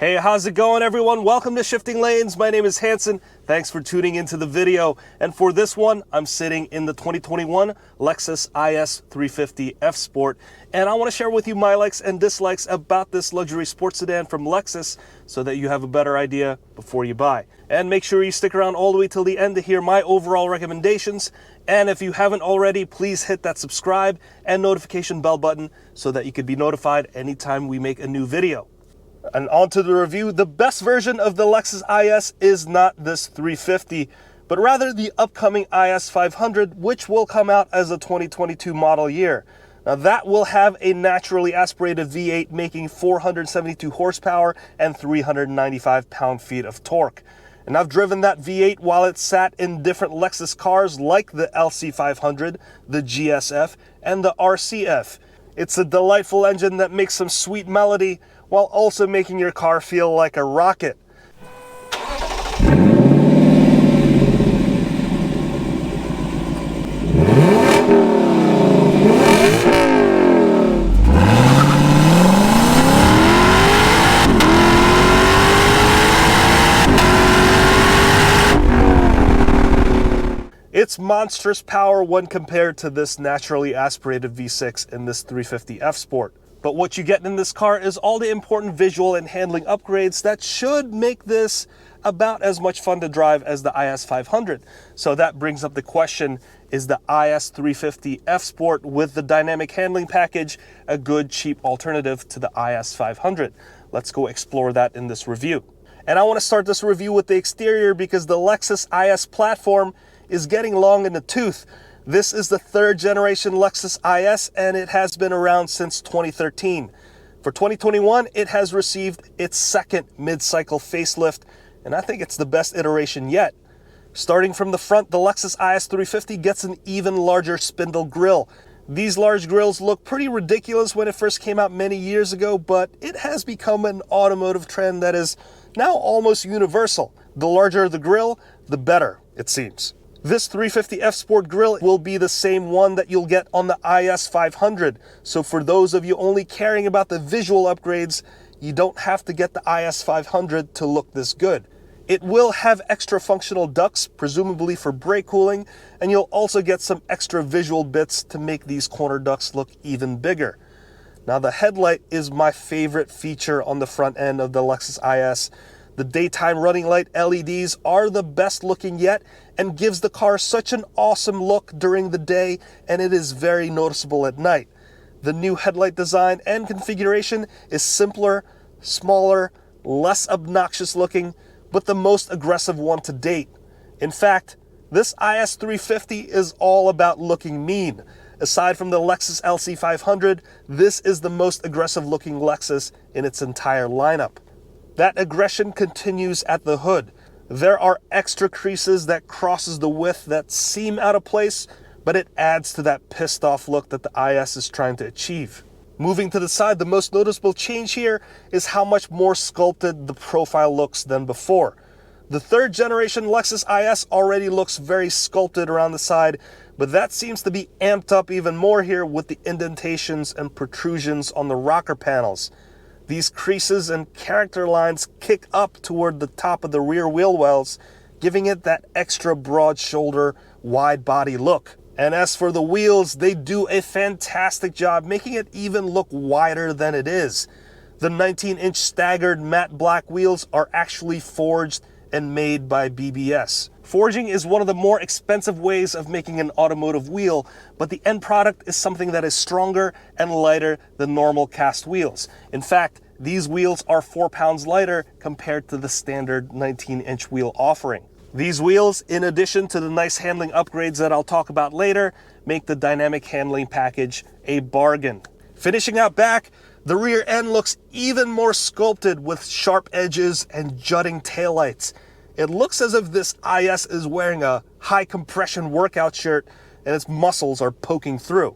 Hey, how's it going, everyone? Welcome to Shifting Lanes. My name is Hanson. Thanks for tuning into the video. And for this one, I'm sitting in the 2021 Lexus IS350 F Sport. And I want to share with you my likes and dislikes about this luxury sports sedan from Lexus so that you have a better idea before you buy. And make sure you stick around all the way till the end to hear my overall recommendations. And if you haven't already, please hit that subscribe and notification bell button so that you can be notified anytime we make a new video. And on to the review. The best version of the Lexus IS is not this 350, but rather the upcoming IS500, which will come out as a 2022 model year. Now that will have a naturally aspirated V8 making 472 horsepower and 395 pound-feet of torque. And I've driven that V8 while it sat in different Lexus cars like the LC500, the GSF, and the RCF. It's a delightful engine that makes some sweet melody while also making your car feel like a rocket. It's monstrous power when compared to this naturally aspirated V6 in this 350 F Sport. But what you get in this car is all the important visual and handling upgrades that should make this about as much fun to drive as the IS500. So that brings up the question, is the IS350 F Sport with the dynamic handling package a good, cheap alternative to the IS500? Let's go explore that in this review. And I want to start this review with the exterior because the Lexus IS platform is getting long in the tooth. This is the third generation Lexus IS and it has been around since 2013. For 2021, it has received its second mid-cycle facelift, and I think it's the best iteration yet. Starting from the front, the Lexus IS350 gets an even larger spindle grille. These large grills look pretty ridiculous when it first came out many years ago, but it has become an automotive trend that is now almost universal. The larger the grille, the better, it seems. This 350 F Sport grille will be the same one that you'll get on the IS500. So for those of you only caring about the visual upgrades, you don't have to get the IS500 to look this good. It will have extra functional ducts, presumably for brake cooling, and you'll also get some extra visual bits to make these corner ducts look even bigger. Now the headlight is my favorite feature on the front end of the Lexus IS. The daytime running light LEDs are the best looking yet and gives the car such an awesome look during the day, and it is very noticeable at night. The new headlight design and configuration is simpler, smaller, less obnoxious looking, but the most aggressive one to date. In fact, this IS350 is all about looking mean. Aside from the Lexus LC500, this is the most aggressive looking Lexus in its entire lineup. That aggression continues at the hood. There are extra creases that crosses the width that seem out of place, but it adds to that pissed off look that the IS is trying to achieve. Moving to the side, the most noticeable change here is how much more sculpted the profile looks than before. The third generation Lexus IS already looks very sculpted around the side, but that seems to be amped up even more here with the indentations and protrusions on the rocker panels. These creases and character lines kick up toward the top of the rear wheel wells, giving it that extra broad shoulder, wide body look. And as for the wheels, they do a fantastic job making it even look wider than it is. The 19-inch staggered matte black wheels are actually forged and made by BBS. Forging is one of the more expensive ways of making an automotive wheel, but the end product is something that is stronger and lighter than normal cast wheels. In fact, these wheels are 4 pounds lighter compared to the standard 19-inch wheel offering. These wheels, in addition to the nice handling upgrades that I'll talk about later, make the dynamic handling package a bargain. Finishing out back, the rear end looks even more sculpted with sharp edges and jutting taillights. It looks as if this IS is wearing a high compression workout shirt and its muscles are poking through.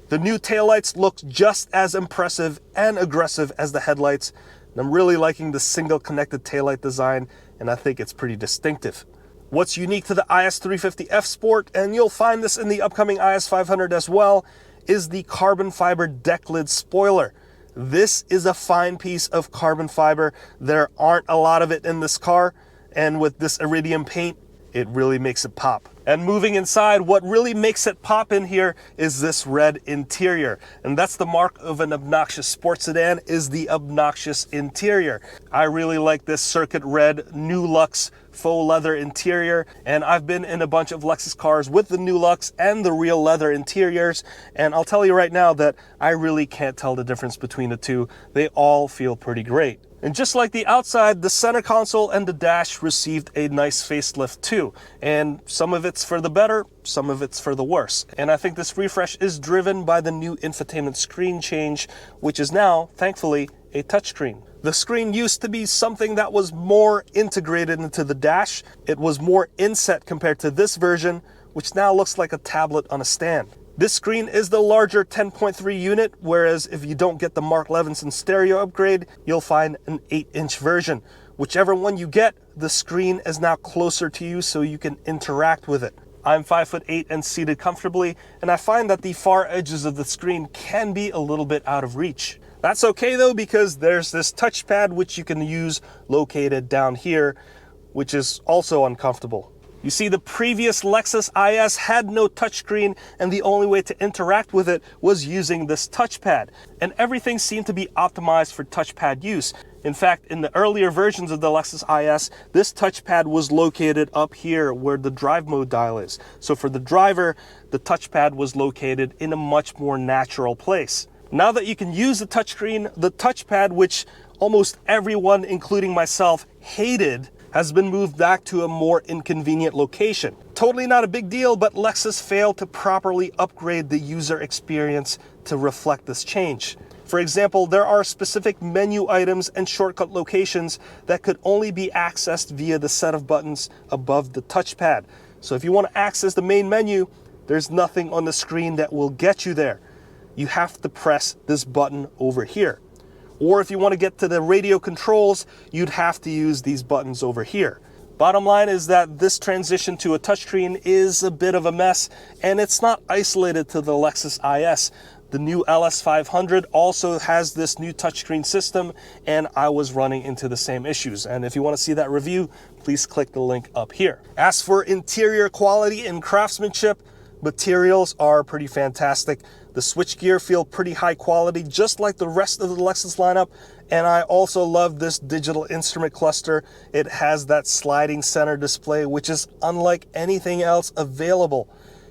The new taillights look just as impressive and aggressive as the headlights, and I'm really liking the single connected taillight design, and I think it's pretty distinctive. What's unique to the IS350 F Sport, and you'll find this in the upcoming IS500 as well, is the carbon fiber deck lid spoiler. This is a fine piece of carbon fiber. There aren't a lot of it in this car, and with this iridium paint, it really makes it pop. And moving inside, what really makes it pop in here is this red interior. And that's the mark of an obnoxious sports sedan, is the obnoxious interior. I really like this circuit red New Lux faux leather interior, and I've been in a bunch of Lexus cars with the New Lux and the real leather interiors, and I'll tell you right now that I really can't tell the difference between the two. They all feel pretty great. And just like the outside, the center console and the dash received a nice facelift too. And some of it's for the better, some of it's for the worse. And I think this refresh is driven by the new infotainment screen change, which is now, thankfully, a touchscreen. The screen used to be something that was more integrated into the dash. It was more inset compared to this version, which now looks like a tablet on a stand. This screen is the larger 10.3 unit, whereas if you don't get the Mark Levinson stereo upgrade, you'll find an 8-inch version. Whichever one you get, the screen is now closer to you so you can interact with it. I'm 5'8" and seated comfortably, and I find that the far edges of the screen can be a little bit out of reach. That's okay though, because there's this touchpad which you can use located down here, which is also uncomfortable. You see, the previous Lexus IS had no touchscreen, and the only way to interact with it was using this touchpad. And everything seemed to be optimized for touchpad use. In fact, in the earlier versions of the Lexus IS, this touchpad was located up here where the drive mode dial is. So for the driver, the touchpad was located in a much more natural place. Now that you can use the touchscreen, the touchpad, which almost everyone, including myself, hated, has been moved back to a more inconvenient location. Totally not a big deal, but Lexus failed to properly upgrade the user experience to reflect this change. For example, there are specific menu items and shortcut locations that could only be accessed via the set of buttons above the touchpad. So if you want to access the main menu, there's nothing on the screen that will get you there. You have to press this button over here. Or if you want to get to the radio controls, you'd have to use these buttons over here. Bottom line is that this transition to a touchscreen is a bit of a mess, and it's not isolated to the Lexus IS. The new IS500 also has this new touchscreen system, and I was running into the same issues. And if you want to see that review, please click the link up here. As for interior quality and craftsmanship, materials are pretty fantastic. The switchgear feel pretty high quality, just like the rest of the Lexus lineup. And I also love this digital instrument cluster. It has that sliding center display, which is unlike anything else available.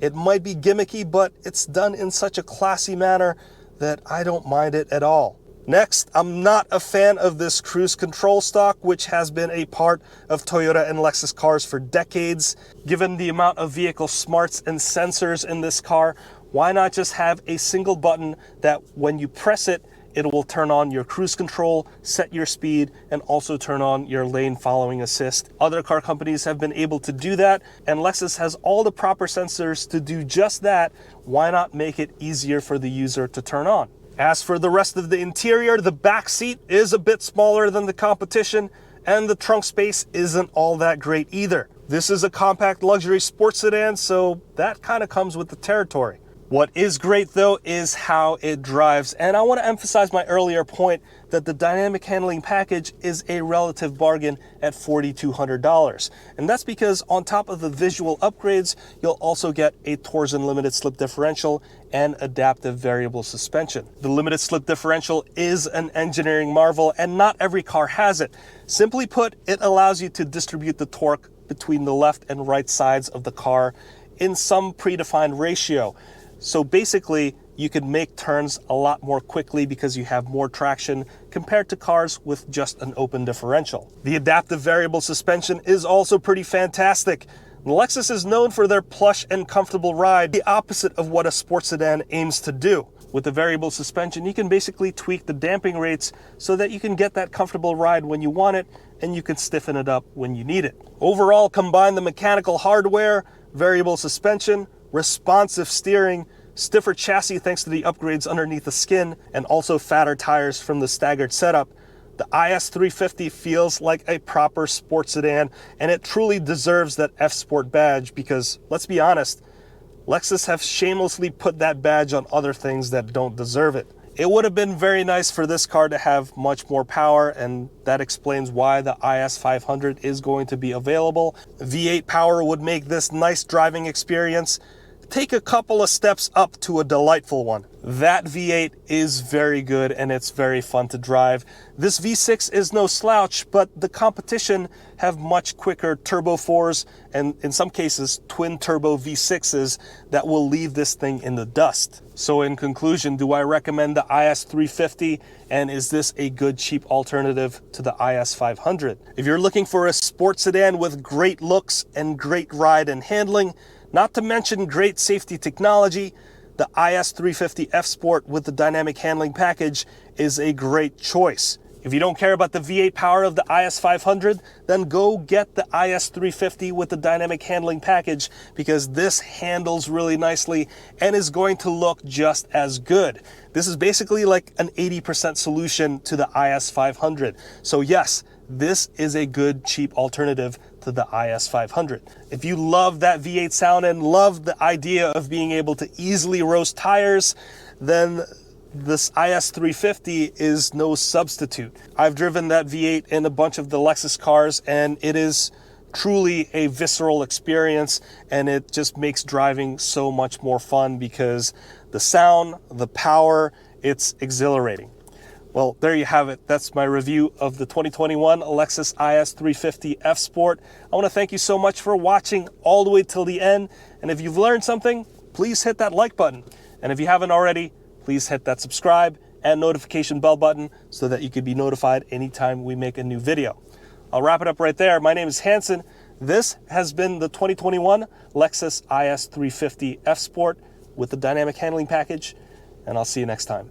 It might be gimmicky, but it's done in such a classy manner that I don't mind it at all. Next, I'm not a fan of this cruise control stock, which has been a part of Toyota and Lexus cars for decades. Given the amount of vehicle smarts and sensors in this car, why not just have a single button that when you press it, it will turn on your cruise control, set your speed, and also turn on your lane following assist. Other car companies have been able to do that, and Lexus has all the proper sensors to do just that. Why not make it easier for the user to turn on? As for the rest of the interior, the back seat is a bit smaller than the competition, and the trunk space isn't all that great either. This is a compact luxury sports sedan, so that kind of comes with the territory. What is great though is how it drives, and I want to emphasize my earlier point that the dynamic handling package is a relative bargain at $4,200. And that's because on top of the visual upgrades, you'll also get a Torsen limited slip differential and adaptive variable suspension. The limited slip differential is an engineering marvel, and not every car has it. Simply put, it allows you to distribute the torque between the left and right sides of the car in some predefined ratio. So basically, you can make turns a lot more quickly because you have more traction compared to cars with just an open differential. The adaptive variable suspension is also pretty fantastic. Lexus is known for their plush and comfortable ride, the opposite of what a sports sedan aims to do. With the variable suspension, you can basically tweak the damping rates so that you can get that comfortable ride when you want it, and you can stiffen it up when you need it. Overall, combine the mechanical hardware, variable suspension, responsive steering, stiffer chassis thanks to the upgrades underneath the skin, and also fatter tires from the staggered setup. The IS350 feels like a proper sports sedan, and it truly deserves that F Sport badge because, let's be honest, Lexus have shamelessly put that badge on other things that don't deserve it. It would have been very nice for this car to have much more power, and that explains why the IS500 is going to be available. V8 power would make this nice driving experience take a couple of steps up to a delightful one. That V8 is very good and it's very fun to drive. This V6 is no slouch, but the competition have much quicker turbo 4s and in some cases twin turbo V6s that will leave this thing in the dust. So in conclusion, do I recommend the IS350, and is this a good cheap alternative to the IS500? If you're looking for a sports sedan with great looks and great ride and handling, not to mention great safety technology, the IS350 F Sport with the dynamic handling package is a great choice. If you don't care about the V8 power of the IS500, then go get the IS350 with the dynamic handling package, because this handles really nicely and is going to look just as good. This is basically like an 80% solution to the IS500. So yes, this is a good cheap alternative to the IS500. If you love that V8 sound and love the idea of being able to easily roast tires, then this IS350 is no substitute. I've driven that V8 in a bunch of the Lexus cars, and it is truly a visceral experience, and it just makes driving so much more fun because the sound, the power, it's exhilarating. Well, there you have it. That's my review of the 2021 Lexus IS350 F Sport. I want to thank you so much for watching all the way till the end. And if you've learned something, please hit that like button. And if you haven't already, please hit that subscribe and notification bell button so that you can be notified anytime we make a new video. I'll wrap it up right there. My name is Hanson. This has been the 2021 Lexus IS350 F Sport with the dynamic handling package, and I'll see you next time.